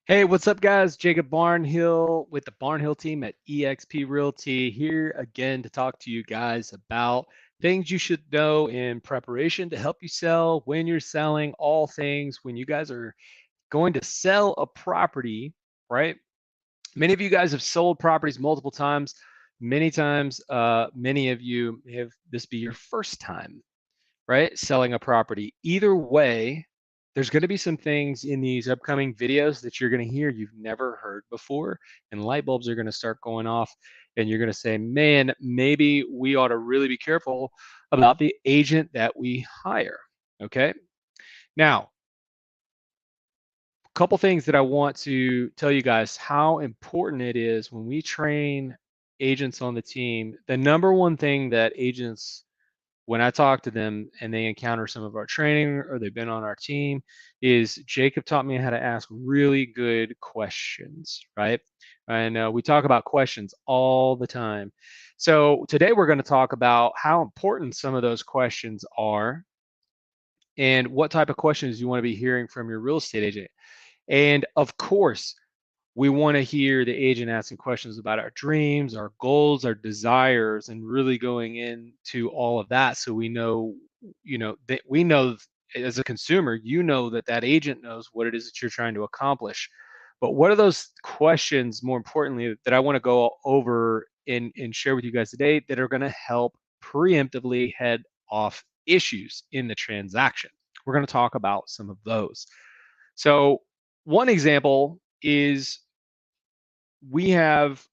Hey, what's up, guys? Jacob Barnhill with the Barnhill Team at eXp Realty here again to talk to you guys about things you should know in preparation to help you sell, when you're selling, all things when you guys are going to sell a property, right? Many of you guys have sold properties multiple times. Many times, many of you have this be your first time, right? Selling a property. Either way, there's going to be some things in these upcoming videos that you're going to hear you've never heard before, and light bulbs are going to start going off, and you're going to say, man, maybe we ought to really be careful about the agent that we hire. Okay. Now, a couple things that I want to tell you guys how important it is when we train agents on the team. The number one thing that agents when I talk to them and they encounter some of our training or they've been on our team is Jacob taught me how to ask really good questions, right? And we talk about questions all the time. So today we're going to talk about how important some of those questions are and what type of questions you want to be hearing from your real estate agent. And of course, we want to hear the agent asking questions about our dreams, our goals, our desires, and really going into all of that so we know, that we know as a consumer, you know that that agent knows what it is that you're trying to accomplish. But what are those questions, more importantly, that I want to go over and share with you guys today that are going to help preemptively head off issues in the transaction? We're going to talk about some of those. So, one example is we have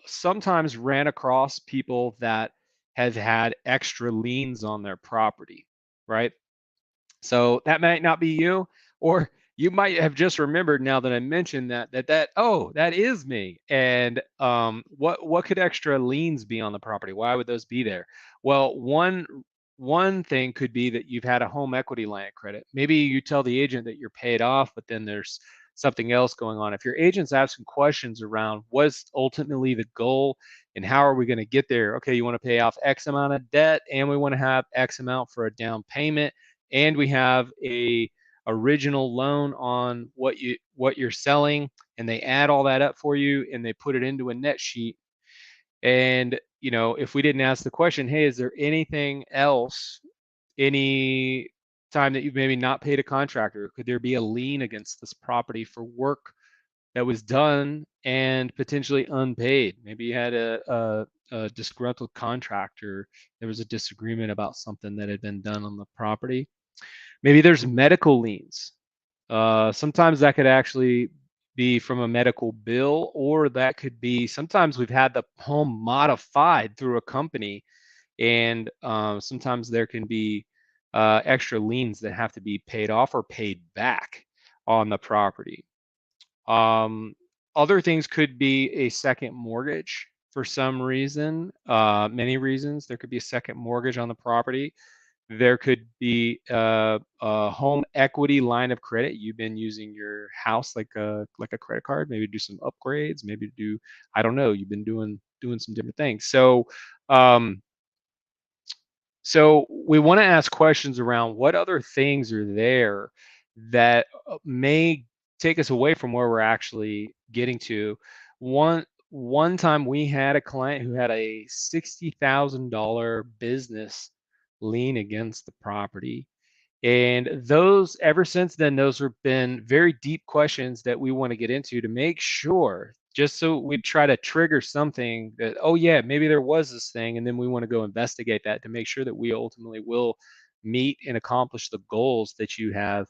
sometimes ran across people that have had extra liens on their property, right? So that might not be you, or you might have just remembered now that I mentioned that oh, that is me. And what could extra liens be on the property? Why would those be there? Well, one thing could be that you've had a home equity line of credit. Maybe you tell the agent that you're paid off, but then there's something else going on. If your agent's asking questions around what's ultimately the goal and how are we going to get there? Okay, you want to pay off X amount of debt and we want to have X amount for a down payment and we have a original loan on what you're selling, and they add all that up for you and they put it into a net sheet. And if we didn't ask the question, hey, is there anything else, any time that you've maybe not paid a contractor, could there be a lien against this property for work that was done and potentially unpaid? Maybe you had a disgruntled contractor, there was a disagreement about something that had been done on the property. Maybe there's medical liens. Sometimes that could actually be from a medical bill, or that could be sometimes we've had the home modified through a company, and sometimes there can be extra liens that have to be paid off or paid back on the property. Um, Other things could be a second mortgage for some reason, many reasons. There could be a second mortgage on the property. There could be a home equity line of credit. You've been using your house like a credit card, maybe do some upgrades, maybe do, I don't know, you've been doing some different things. Um, so we want to ask questions around what other things are there that may take us away from where we're actually getting to. One time we had a client who had a $60,000 business lien against the property. And those, ever since then, those have been very deep questions that we want to get into to make sure, just so we try to trigger something that, oh, yeah, maybe there was this thing. And then we want to go investigate that to make sure that we ultimately will meet and accomplish the goals that you have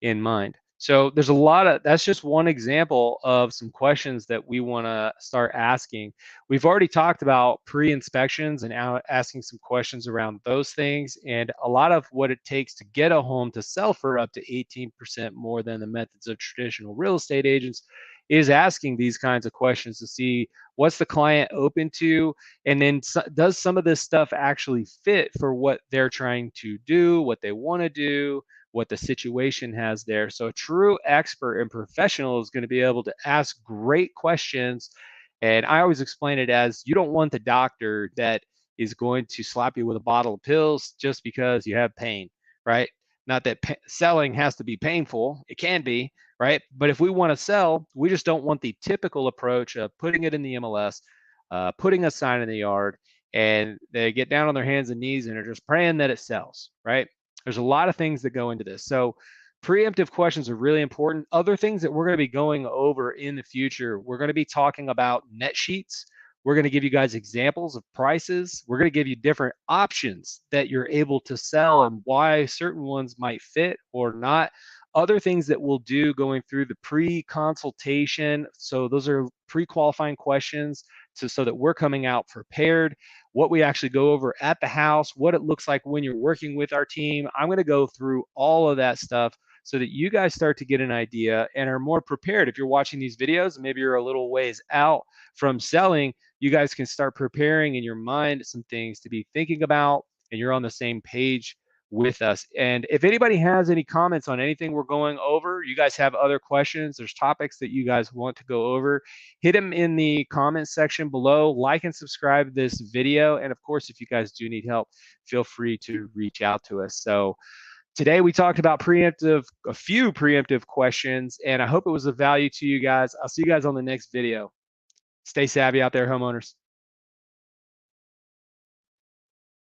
in mind. So there's a lot of, that's just one example of some questions that we want to start asking. We've already talked about pre-inspections and asking some questions around those things, and a lot of what it takes to get a home to sell for up to 18% more than the methods of traditional real estate agents is asking these kinds of questions to see what's the client open to, and then does some of this stuff actually fit for what they're trying to do, what they want to do, what the situation has there. So a true expert and professional is going to be able to ask great questions. And I always explain it as you don't want the doctor that is going to slap you with a bottle of pills just because you have pain, right? Not that selling has to be painful. It can be, right? But if we want to sell, we just don't want the typical approach of putting it in the MLS, putting a sign in the yard, and they get down on their hands and knees and are just praying that it sells, right? There's a lot of things that go into this. So preemptive questions are really important. Other things that we're going to be going over in the future, we're going to be talking about net sheets. We're going to give you guys examples of prices. We're going to give you different options that you're able to sell and why certain ones might fit or not. Other things that we'll do going through the pre-consultation. So those are pre-qualifying questions so that we're coming out prepared. What we actually go over at the house, what it looks like when you're working with our team. I'm going to go through all of that stuff so that you guys start to get an idea and are more prepared. If you're watching these videos, maybe you're a little ways out from selling, you guys can start preparing in your mind some things to be thinking about, and you're on the same page with us. And if anybody has any comments on anything we're going over, you guys have other questions, there's topics that you guys want to go over, hit them in the comments section below. Like and subscribe this video. And of course, if you guys do need help, feel free to reach out to us. So today we talked about a few preemptive questions, and I hope it was of value to you guys. I'll see you guys on the next video. Stay savvy out there, homeowners.